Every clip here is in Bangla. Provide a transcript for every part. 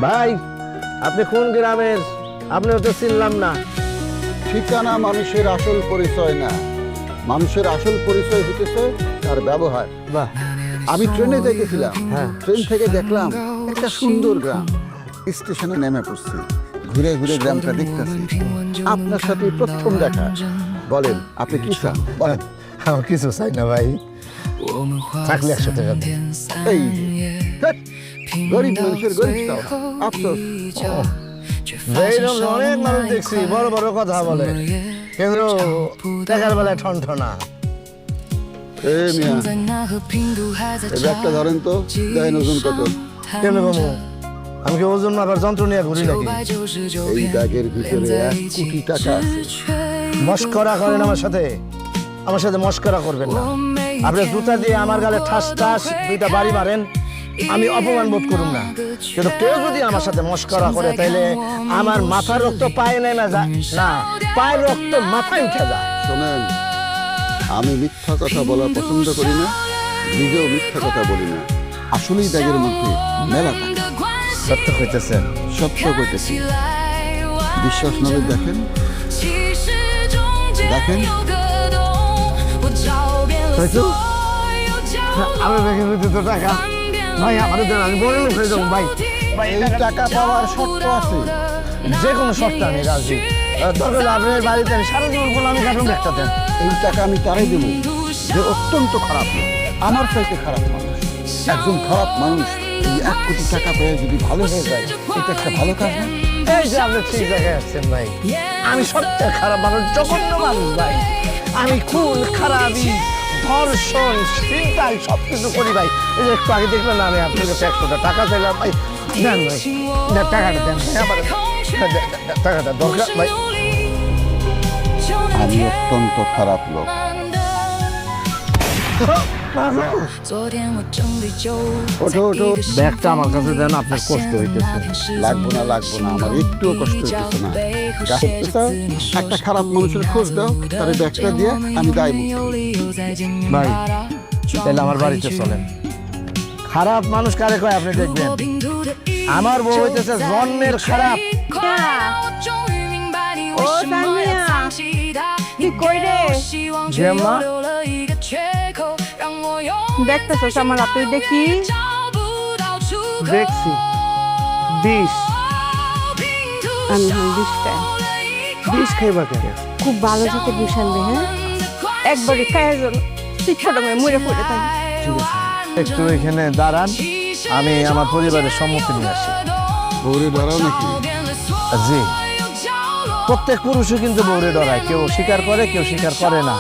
ভাই, আপনি কোন গ্রামের? আপনিও তো চিনলাম না। ঠিকানা মানুষের আসল পরিচয় না, মানুষের আসল পরিচয় হইতেছে তার ব্যবহার। বাহ, আমি ট্রেনে যাইতেছিলাম, হ্যাঁ। ট্রেন থেকে দেখলাম একটা সুন্দর গ্রাম। স্টেশনে নেমে পড়ছি, ঘুরে ঘুরে গ্রামটা দেখতেছি। আপনার সাথে প্রথম দেখা। বলেন আপনি কি চান? বলেন। আমার কিছু চাই না ভাই, থাকলে 100 টাকা দেন। এই ধ্যাৎ, গরিব মানুষের গরিব চাওয়া আফসোস। এইরকম অনেক মানুষ দেখছি বড় বড় কথা বলে, কিন্তু টাকার বেলায় ঠনঠনা। এই মিয়া, এই ব্যাগটা ধরেন তো, দেখেন ওজন কত। কেন কমু? আমি কি ওজন মাপার যন্ত্র নিয়ে ঘুরি নাকি? এই ব্যাগের ভিতরে 1 কোটি টাকা আছে। মস্করা করেন আমার সাথে? আমার সাথে মস্করা করবেন না। আপনি জুতা দিয়ে আমার গালে ঠাস ঠাস 2টা বাড়ি মারেন, আমি অপমান বোধ করুম না। কিন্তু কেউ যদি আমার সাথে মস্করা করে, তাইলে আমার মাথার রক্ত পায়ে নেমে যায় না, পায়ের রক্ত মাথায় উঠে যায়। শোনেন, আমি মিথ্যা কথা বলা পছন্দ করি না, নিজেও মিথ্যা কথা বলি না। আসলেই ব্যাগের মধ্যে মেলা টাকা। সত্য কইতেছেন? সত্য কইতেছি। বিশ্বাস না হলে দেখেন, দেখেন। আমার ব্যাগের মধ্যে তো টাকা ভাই, আমার দেন, আমি বড় লোক হয়ে যাবো ভাই। ভাই, এই টাকা পাওয়ার শর্ত আছে। যে কোনো শর্ত আমি রাজি। দরকার আপনার বাড়িতে আমি সারা জীবন করলে আমি কাটুন একটা দেন। এই টাকা আমি তারাই দেবো যে অত্যন্ত খারাপ লোক, আমার চাইতে খারাপ মানুষ। একজন খারাপ মানুষ এই 1 কোটি টাকা পেয়ে যদি ভালো হয়ে যায়, এটা একটা ভালো কাজ না? এই যে আপনি ঠিক জায়গায় আসছেন ভাই। আমি সত্যি খারাপ মানুষ, জঘন্য মানুষ ভাই। আমি খুন, খারাপি, ধর্ষণ, চিন্তাই সবকিছু করি ভাই। এই যে একটু আগে দেখলেন না, আমি আপনার কাছে 100 টাকা চাইলাম ভাই। দেন ভাই, টাকাটা দেন ভাই, আমার টাকাটা দরকার ভাই। আমি অত্যন্ত খারাপ লোক। ওঠো ওঠো। ব্যাগটা আমার কাছে দেন, আপনার কষ্ট হইতেছে। লাগবো না, লাগবো না, আমার একটুও কষ্ট হইতেছে না। যা করতে চাও, একটা খারাপ মানুষের খোঁজ দাও, তার ব্যাগটা দিয়ে আমি দায় ভাই, তাহলে আমার বাড়িতে চলেন। খারাপ মানুষ কারে কয় আপনি দেখবেন। আমার বউ হইতেছে জন্মের খারাপ। ও সামিয়া, কি কই রে? যে মা, দেখতেছস আমার হাতে দেখি? দেখছি 20। আমি বিষটা বিষ খাইবা কেন? খুব ভালো সাথে বিষ আনবে। হ্যাঁ, একবারে খায়ের জন্য ছোট মেয়ে মরে পড়ে থাকি। ঠিক আছে, একটু এখানে দাঁড়ান, আমি আমার পরিবারের সম্মতি নিয়ে আসি। বউরে দাঁড়াও নাকি? জি, প্রত্যেক পুরুষও কিন্তু বউরে ডরায়, কেউ স্বীকার করে, কেউ স্বীকার করে না।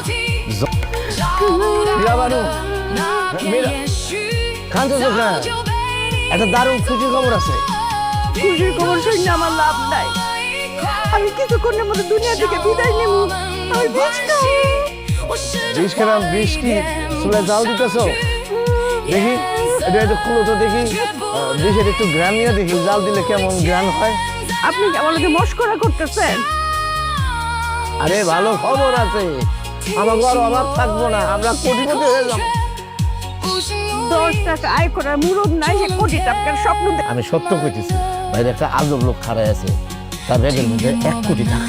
একটা দারুণ খুশির খবর আছে। খুশির খবর শুনে আমার লাভ নাই। আমি কিছুক্ষণের মধ্যে দুনিয়া থেকে বিদায় নেব। আমি বিষ খাবো। বিষ খেলাম? বিষ কি চুলে জাল দিতেছ? দেখি এটা একটু খুলো তো দেখি। বিষের একটু গ্রান নিয়ে দেখি, জাল দিলে কেমন গ্রান হয়। আপনি কি আমার লগে মস্করা করতেছেন? আরে ভালো খবর আছে, আমার ঘর অভাব থাকবো না, আমরা কোটিপতি হয়ে যাবো। 10 টাকা আয় করার মুরদ নাই, সে কোটি টাকার স্বপ্ন দেখে। আমি সত্য কইতেছি, বাইরে একটা আজব লোক খাড়াই আছে, তার ব্যাগের মধ্যে 1 কোটি টাকা।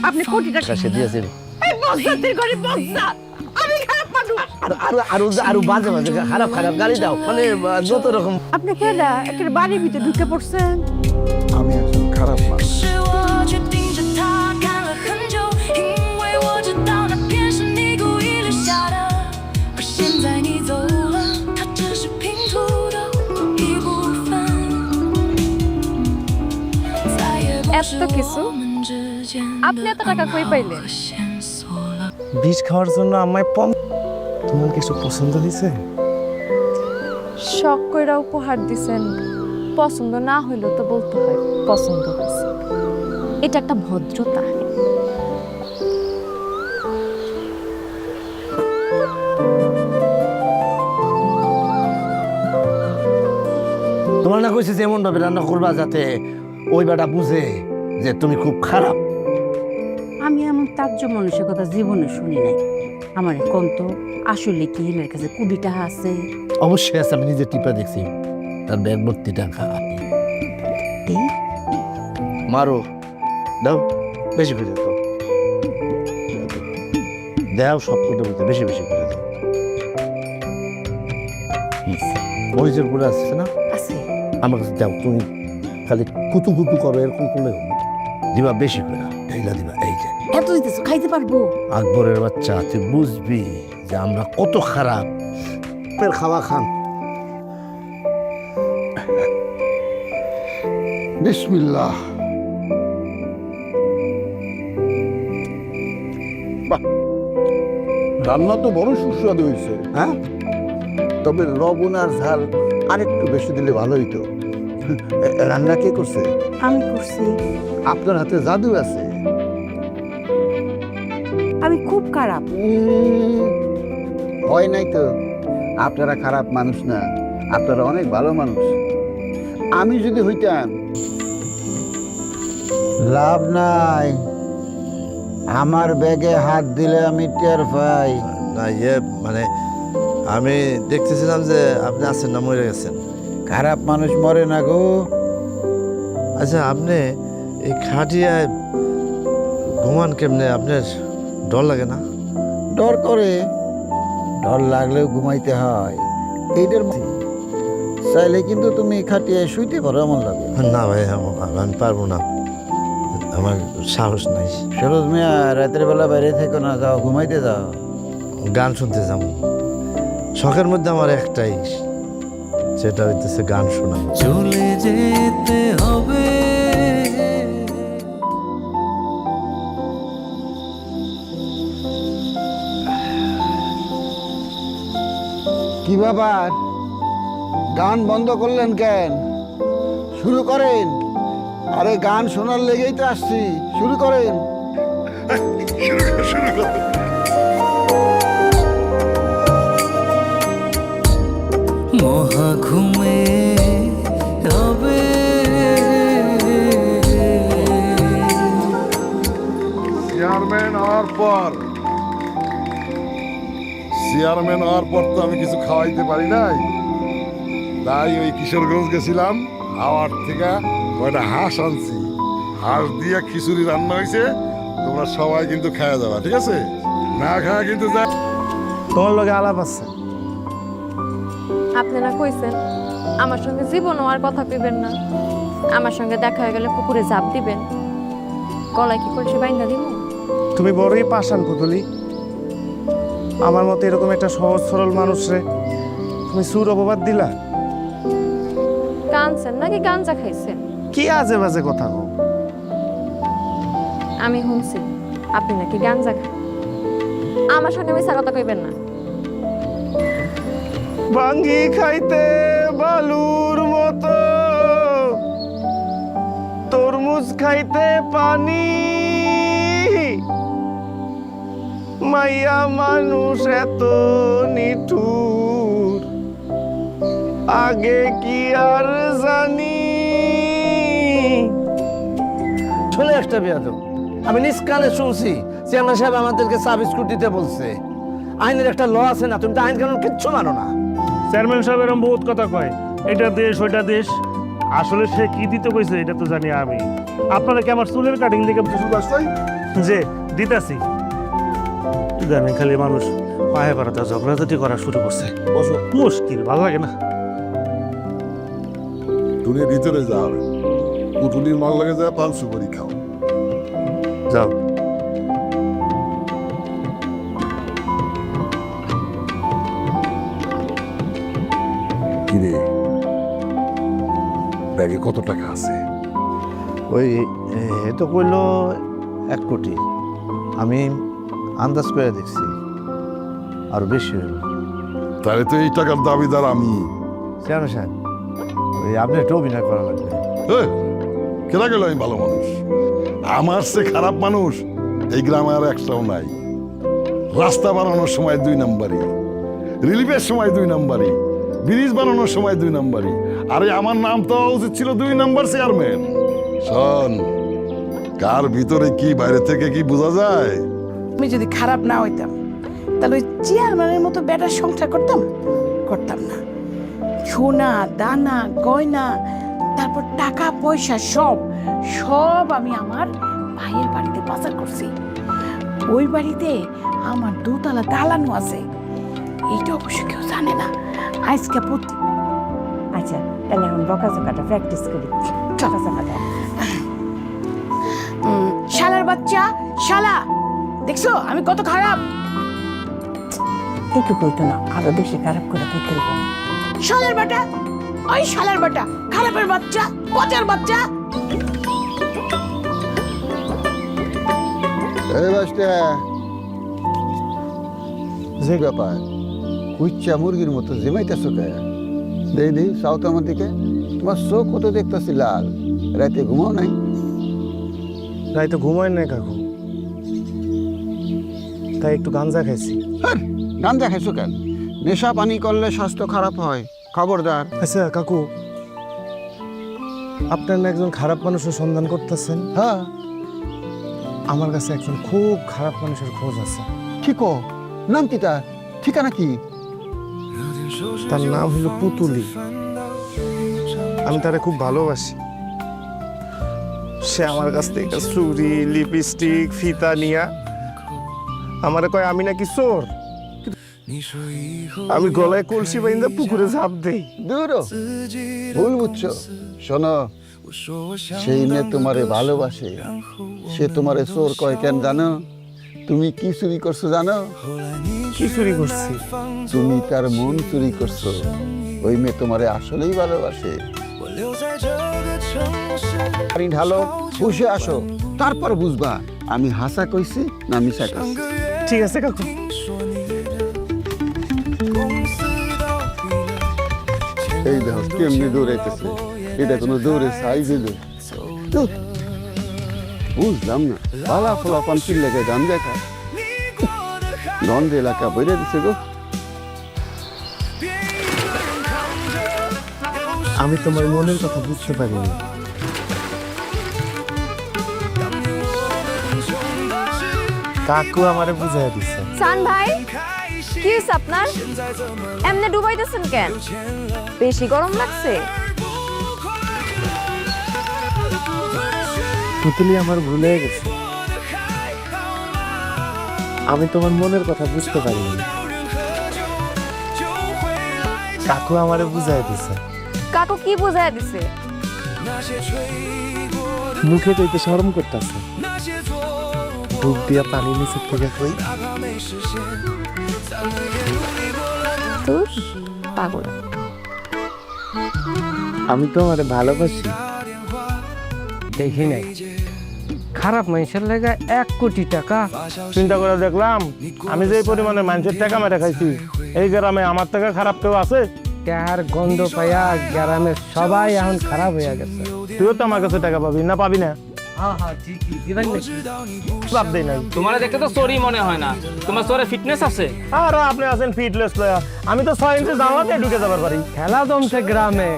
আপনি কোটি টাকা সে দিয়েছিল। এই বজ্জাতের ঘরে বজ্জাত। আমি খারাপ মানুষ। আরো বাজে বাজে খারাপ খারাপ গালি দাও, মানে যত রকম। আপনি কেডা? একের বাড়ির ভিতরে ঢুকে পড়ছেন। আমি একজন খারাপ মানুষ। এত কিছু আপনি এত টাকা কই পাইলেন? বিষ খাওয়ার জন্য আমায় তোমার কিছু পছন্দ হয়েছে? শখ কইরা উপহার দিছেন, পছন্দ না হইলেও তো বলতে হয় পছন্দ হয়েছে। এটা একটা ভদ্রতা। তোমার না কইছে এমন ভাবে রান্না করবা যাতে ওই বেটা বুঝে যে তুমি খুব খারাপ। আমি এমন তার্য মানুষের কথা জীবনে শুনি নাই। আমার এখন তো আসলে কি এর কাছে কোটি টাকা আছে? অবশ্যই আছে, আমি নিজে টিপা দেখছি তার ব্যাগ ভর্তি টাকা। এই মারো, দাও বেশি করে দাও, দাও সব করে বলতে বেশি বেশি করে দাও। মরিচের গুঁড়া আসছে না, আছে আমার কাছে দাও। তুমি খালি কুতু কুতু করো, এরকম করলে হবে। দিবা বেশি করে, ঢেলা দিবা। এই যে এত দিতেছো, খাইতে পারবো? আকবরের বাচ্চা, তুই বুঝবি যে আমরা কত খারাপ। পের খাওয়া খান। বিসমিল্লাহ। বাহ, রান্না তো বড় সুস্বাদু হয়েছে। হ্যাঁ, তবে লবণ আর ঝাল আরেকটু বেশি দিলে ভালো হইতো। রান্না কে করছে? আমি করছি। আপনার হাতে জাদু আছে। আমি খুব খারাপ। হয় নাই তো, আপনারা খারাপ মানুষ না, আপনারা অনেক ভালো মানুষ। আমি যদি হইতাম, লাভ নাই, আমার ব্যাগে হাত দিলে আমি টের পাই। না মানে আমি দেখতেছিলাম যে আপনি আছেন না, মরে গেছেন। খারাপ মানুষ মরে না গো। আচ্ছা, আপনি এই খাটিয়ায় ঘুমান কেমনে? আপনার ডর লাগে না? ডর করে, ডর লাগলেও ঘুমাইতে হয়। এইটার চাইলে কিন্তু তুমি খাটিয়ায় শুইতে পারো, এমন লাগে। না ভাই, আমি পারবো না, আমার সাহস নাই। সরোজ মিয়া, রাতের বেলা বাইরে থেকো না, যাও ঘুমাইতে যাও। গান শুনতে যাবো। শখের মধ্যে আমার একটাই, সেটা হইতেছে গান শোনা। চলে যেতে হবে। কি ব্যাপার, গান বন্ধ করলেন কেন? শুরু করেন। আরে গান শোনার লেগেই তো আসছি, শুরু করেন। মহা ঘুমে হবে। চেয়ারম্যান হওয়ার পর তো আমি কিছু খাওয়াইতে পারি নাই, তাই ওই কিশোরগঞ্জ গেছিলাম, হাওয়ার থেকে কয়টা হাঁস আনছি। হাঁস দিয়ে খিচুড়ি রান্না হয়েছে, তোমরা সবাই কিন্তু খাওয়া যাবা, ঠিক আছে? না খাওয়া কিন্তু যা। তোমার লগে আলাপ আছে। আপনারা কইছেন আমার সঙ্গে জীবনও আর কথা কইবেন না, আমার সঙ্গে দেখা হয়ে গেলে পুকুরে ঝাঁপ দিবেন, গলায় কি কলসি বাইন্ধা দিব? তুমি বড়ই পাষাণ পুতুলি। আমার মতো এরকম একটা সহজ সরল মানুষরে তুমি সুর অপবাদ দিলা। কানছেন নাকি গাঞ্জা খাইছেন? কি আজে বাজে কথা কও। আমি শুনছি আপনি নাকি গাঞ্জা খান। আমার সঙ্গে মিছা কথা কইবেন না। ভাঙ্গি খাইতে বালুর মতো, তরমুজ খাইতে পানি, মাইয়া মানুষ এত নিঠুর, আগে কি আর জানি। চলে একটা বিয়াদব। আমি নিজ কানে শুনছি চেয়ারম্যান সাহেব আমাদেরকে চা বিস্কুট দিতে বলছে। আইনের একটা ল আছে না, তুমি তো আইন কানুন কিচ্ছু মানো না। চেয়ারম্যান সাহেব এরকম বহুত কথা কয়, এটা দেশ ওইটা দেশ। আসলে সে কি দিতে কইছে এটা তো জানি আমি। আপনারা কি আমার চুলের কাটিং দিকে যে দিতাছি? জানেন খালি মানুষ পায়ে পাড়াতে ঝগড়াঝাটি করা শুরু করছে। মুশকিল, ভালো লাগে না। তুমি ভিতরে যাও, পুতুলির মাল লাগে যায়, পান সুপারি খাও। যাও। কিরে, ব্যাগে কত টাকা আছে? ওই এ তো কইলো 1 কোটি। আমি আন্দাজ করে দেখছি আরো বেশি হইল। তাহলে তো এই টাকার দাবিদার আমি। চেয়ারম্যান সাহেব, ওই আপনি একটু অভিনয় করা লাগবে। কেনা গেল আমি ভালো মানুষ, আমার সে খারাপ মানুষ এই গ্রামে আর একটাও নাই। রাস্তা বানানোর সময় 2 নাম্বারি, রিলিফের সময় 2 নাম্বারি, ব্রিজ বানানোর সময় 2 নাম্বারি। আরে আমার নাম তো উচিত ছিল 2 নাম্বার চেয়ারম্যান। শোন, কার ভিতরে কি বাইরে থেকে কি বোঝা যায়? আমি যদি খারাপ না হইতাম তাহলে ওই চেয়ারম্যানের মতো বেটার সংসার করতাম না। সোনা দানা গয়না তারপর টাকা পয়সা সব আমি আমার ভাইয়ের বাড়িতে পাচার করছি। ওই বাড়িতে আমার দোতলা দালানও আছে, এইটা অবশ্য কেউ জানে না। আজকে আচ্ছা তাহলে এখন বকাঝকাটা প্র্যাকটিস করি। বকাঝকাটা শালার বাচ্চা, শালা দেখছো আমি কত খারাপ? একটু কইতো না, আরো বেশি খারাপ করে কইতে শালার বাটা, ওই শালার বাটা, খারাপের বাচ্চা, পচার বাচ্চা। এই বাসটা যে ব্যাপার, কুচ্চা মুরগির মতো জেমাইতেছো কে? দেই সাউথ আমার দিকে, তোমার চোখ কত দেখতেছি লাল, রাতে ঘুমাও নাই? রাইতে ঘুমায় নাই কাকু, তাই একটু গাঞ্জা খাইছি। গাঞ্জা খাইছো কেন? নেশা পানি করলে স্বাস্থ্য খারাপ হয়, খবরদার। আচ্ছা কাকু, আপনার না একজন খারাপ মানুষের সন্ধান করতেছেন? হ্যাঁ, আমার কাছে একজন খুব খারাপ মানুষের খোঁজ আছে। ঠিক নাম কি তার? ঠিকানা কি? তার নাম হলো পুতুলি। আমি তারে খুব ভালোবাসি। সে আমার কাছ থেকে চুড়ি, লিপস্টিক, ফিতা নিয়া আমারে কয় আমি নাকি চোর। আমি গলায় কলসি বাইন্দা পুকুরে ঝাঁপ দেই। দূর, ভুল বুঝছো। শোনো, সেই মেয়ে তোমারে ভালোবাসে, সে তোমারে চোর কয় কেন জানো? তুমি কি চুরি করছো জানো? কি চুরি করছি? তুমি তার মন চুরি করছো। ওই মেয়ে তোমারে আসলেই ভালোবাসে। পানি ঢালো, বসে আসো, তারপর বুঝবা আমি হাসা কইছি না মিশা কইছি। ঠিক আছে কাকু। এই দেখো কেমনি দৌড়াইতেছে, এটা কোনো দৌড়ে সাইজ হইল? বুঝলাম না, পালা ফলাফান চিল্লাকে গান দেখা গন্ধ এলাকা বইরে দিছে গো। আমি তোমার মনের কথা বুঝতে পারিনি। কাকু আমারে বুঝাই দিছে। সান ভাই, কি হইছে আপনার? এমনে ডুবাইতেছেন কেন? বেশি গরম লাগছে? পুতুলি আমার ভুলে গেছে। আমি তোমার মনের কথা বুঝতে পারিনি। কাকু আমারে বুঝাই দিছে। কাকু কি বুঝাইয়া দিছে? মুখে কইতে শরম করতেছে, বুক দিয়া পানি নিচে থেকে কই তুই পাগল। আমি তোমারে ভালোবাসি। দেখি নাই খারাপ মানুষের লেগে 1 কোটি টাকা। চিন্তা করে দেখলাম আমি যে পরিমাণে মানুষের টাকা মেরে খাইছি, এই গ্রামে আমার থেকে খারাপ কেউ আছে? টাকার গন্ধ পাইয়া গ্রামের সবাই এখন খারাপ হয়ে গেছে। তুইও তো আমার কাছে টাকা পাবি না? পাবি না? হ্যাঁ হ্যাঁ ঠিকই দিবেন নাকি? লাভ দেই নাই। তোমার দেখতে তো চোরই মনে হয় না, তোমার চোরে ফিটনেস আছে। আর আপনি আছেন ফিটলেস প্লেয়ার, আমি তো 6 ইঞ্চি জানলাতে ঢুকে যাবার পারি। খেলা জমছে গ্রামে,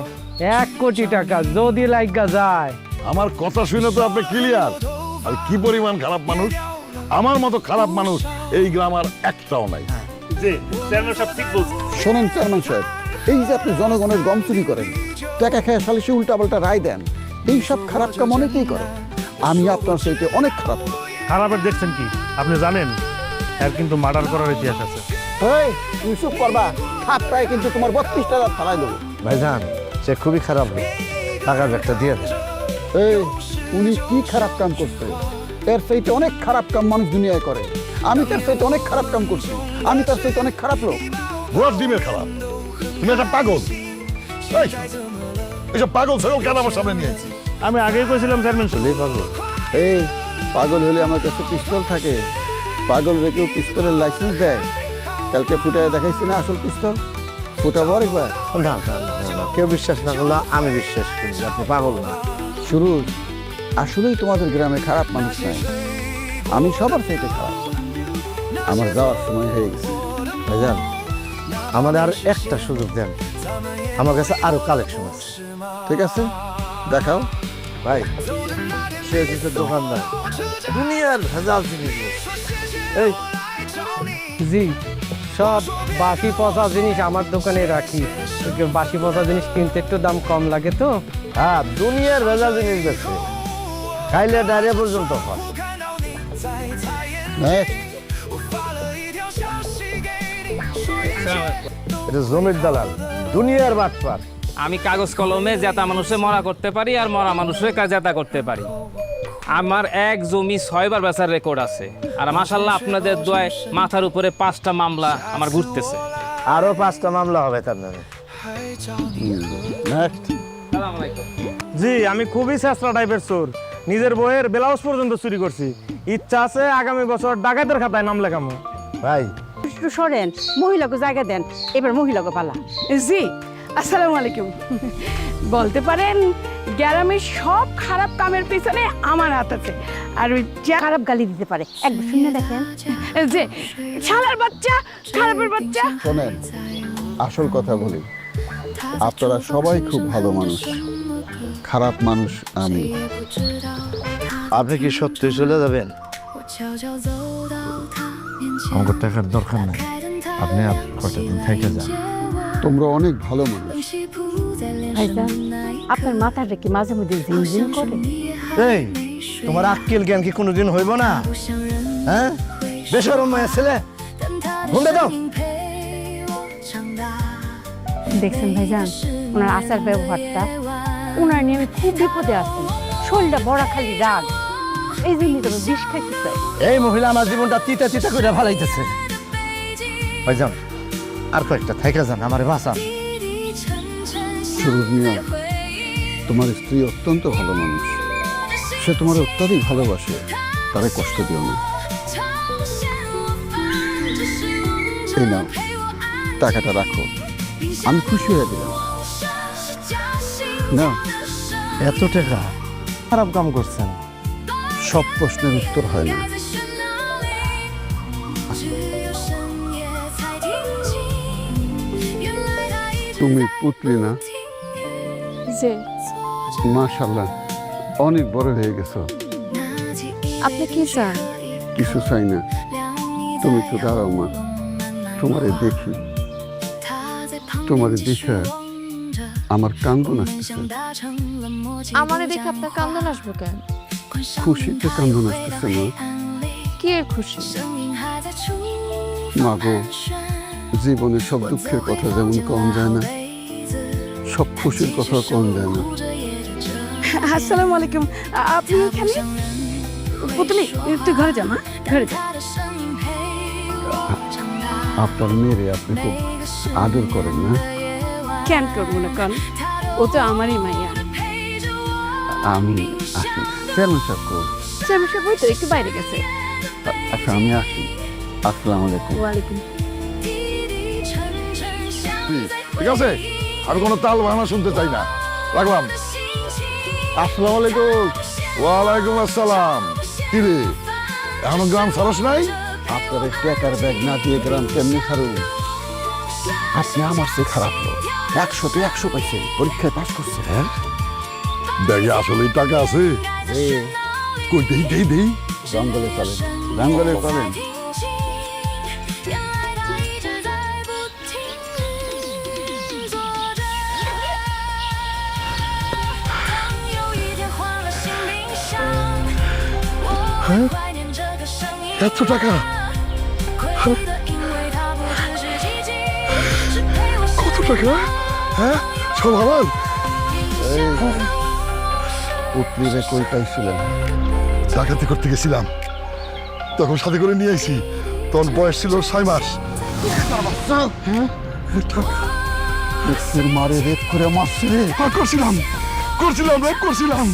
1 কোটি টাকা যদি লাগা যায়। আমার কথা শুনে তো আপনি ক্লিয়ার আর কি পরিমাণ খারাপ মানুষ। আমার মতো খারাপ মানুষ এই গ্রাম আর একটাও নাই। জি, চেয়ারম্যান সাহেব ঠিক বলছেন। শোনেন চেয়ারম্যান সাহেব, এই যে আপনি জনগণের গম চুরি করেন, টাকা খেয়ে সালিশে উল্টাপাল্টা রায় দেন, এইসব খারাপ কাম অনেকেই করে। আমি আপনার সাথে অনেক খারাপ। খারাপের দেখছেন কি? আপনি জানেন এর কিন্তু মার্ডার করার ইতিহাস আছে। এই তুমি চুপ করবা, খাপটায় কিন্তু তোমার 32টা দাঁত ফালাই দেবো। ভাইজান, সে খুবই খারাপ লোক, টাকা একটা দিয়ে দেন। এই উনি কি খারাপ কাম করছে? এর চাইতে অনেক খারাপ কাম মানুষ দুনিয়ায় করে। আমি তার চাইতে অনেক খারাপ কাম করছি, আমি তার চাইতে অনেক খারাপ লোক। ঘোড়ার ডিমের খারাপ। তুমি একটা পাগল। এই, এইসব পাগল ছাগল কেন আমার সামনে নিয়ে আইছি? আমি আগেই কইছিলাম চেয়ারম্যান সাহেব। পাগল এই পাগল হলে আমার কাছে পিস্তল থাকে, পাগল রেখেও পিস্তলের লাইসেন্স দেয়। কালকে ফুটায় দেখাইছি না আসল পিস্তল, ফুটাবো আরেকবার। না না না, না, কেউ বিশ্বাস না করলে আমি বিশ্বাস করি আপনি পাগল না। শুরু আসলেই তোমাদের গ্রামে খারাপ মানুষ নাই, আমি সবার চাইতে খারাপ। আমার যাওয়ার সময় হয়ে গেছে। ভাইজান, আমাদের আর একটা সুযোগ দেন, আমার কাছে আরো কালেকশন আছে। ঠিক আছে, দেখাও। ভাই সে হচ্ছে দোকানদার, দুনিয়ার ভেজাল জিনিস বেচে। এই জি, সব বাসি পচা জিনিস আমার দোকানে রাখি। বাসি পচা জিনিস কিনতে একটু দাম কম লাগে তো। হ্যাঁ, দুনিয়ার ভেজাল জিনিস বেচে, খাইলে ডায়রিয়া পর্যন্ত হয়। এটা জমির দালাল, দুনিয়ার বাটপার। আমি কাগজ কলমে জেতা মানুষে মরা করতে পারি আর মরা মানুষের জেতা করতে পারি। আমার এক জমি 6 বার বেচার রেকর্ড আছে। আর মাশাল্লাহ আপনাদের দোয়ায় মাথার উপরে 5টা মামলা আমার ঘুরতেছে। আরো 5টা মামলা হবে তার নামে। আসসালামু আলাইকুম। জি, আমি খুবই চেষ্টা টাইপের চোর। নিজের বইয়ের ব্লাউজ পর্যন্ত চুরি করছি। ইচ্ছা আছে আগামী বছর ডাকাতের খাতায় নাম লেখামো। ভাই একটু সরেন, মহিলাকে জায়গা দেন, এবার মহিলাকে পালা। জি, আসসালামু আলাইকুম। বলতে পারেন গ্রামের সব খারাপ কামের পিছনে আমার হাত আছে। আর ওই যা খারাপ গালি দিতে পারে একবার শুনে দেখেন, যে শালার বাচ্চা, খারাপের বাচ্চা। শোনেন, আসল কথা বলি, আপনারা সবাই খুব ভালো মানুষ, খারাপ মানুষ আমি। আপনি কি সত্যি চলে যাবেন? আমার টাকার দরকার নেই, আপনি আর কটা দিন থেকে যান। তোমরা অনেক ভালো মানুষ। ভাইজান, আপনার মাথাটা কি মাঝে মধ্যে ঝিমঝিম করে? এই, তোমার আক্কেল জ্ঞান কি কোনোদিন হইব না? হ্যাঁ, বেশরম মায়ের ছেলে, ঘুমে দাও। দেখছেন ভাইজান, ওনার আচার ব্যবহারটা, ওনার নিয়ে আমি খুব বিপদে আছি। শরীরটা বড়া খালি রাগ, এই জন্যই তো আমি বিষ খাইতে চাই। এই মহিলা আমার জীবনটা তিতা তিতা করে ভালাইতেছে। ভাইজান, আর কয়েকটা থেকে যান, আমারে বাঁচান। সুরজ মিয়া, তোমার স্ত্রী অত্যন্ত ভালো মানুষ, সে তোমার অত্যাধিক ভালোবাসে, তারে কষ্ট দিও না। এই নাও, টাকাটা রাখো, আমি খুশি হয়ে দিলাম। না, এত টাকা খারাপ কাম করছেন। সব প্রশ্নের উত্তর হয় না। তুমি পুতলি না? যে মাশাআল্লাহ, অনেক বড় হয়ে গেছো। আপনি কি চান? কিছু চাই না, তুমি তো দাঁড়াও মা, তোমারে দেখি, তোমারে দেখে আমার কান্দন আসতেছে। আমারে দেখে আপনার কান্দন আসবো কেন? খুশিতে কান্দন আসতেছে মা। কি এর খুশি? মা গো, জীবনে সব দুঃখের কথা যেমন কম যায় না, সব খুশির কথা কম যায় না। আসসালামু আলাইকুম, আপনি এখানে? পুতলি, তুই ঘরে যা মা, ঘরে যা। আপনার মেয়েরে আপনি খুব আদর করেন না? কেন করবো না কন, ও তো আমারই মাইয়া। আমি আসি। কেমন সাক্ষর? সমস্যা বই তো একটু বাইরে গেছে। আচ্ছা, আমি আসি। আসসালামু আলাইকুম। ওয়ালাইকুম। ঠিক আছে, আমি কোনো তাল বাহানা শুনতে চাই না, রাখলাম। আসসালামু আলাইকুম। ওয়ালাইকুম আসসালাম। কি রে, এখনো গ্রাম সারস নাই? আপনার টাকার ব্যাগ না দিয়ে গ্রাম কেমনি ছাড়ুন? আপনি আমার চেয়ে খারাপ লোক, 100-তে 100 পাইছে, পরীক্ষায় পাস করছে। হ্যাঁ, ব্যাগে আসলেই টাকা আছে? কই দেই দেই দেই। জঙ্গলে চলেন, জঙ্গলে চলেন। এত টাকা? কত টাকা? হ্যাঁ, সব আমার? পুতলিরে কই পাইছিলেন? ডাকাতি করতে গেছিলাম, তখন সাথে করে নিয়ে আইছি, তখন বয়স ছিল 6 মাস। পুতলির মারে রেপ করে মারছে রে। করছিলাম রেপ করছিলাম।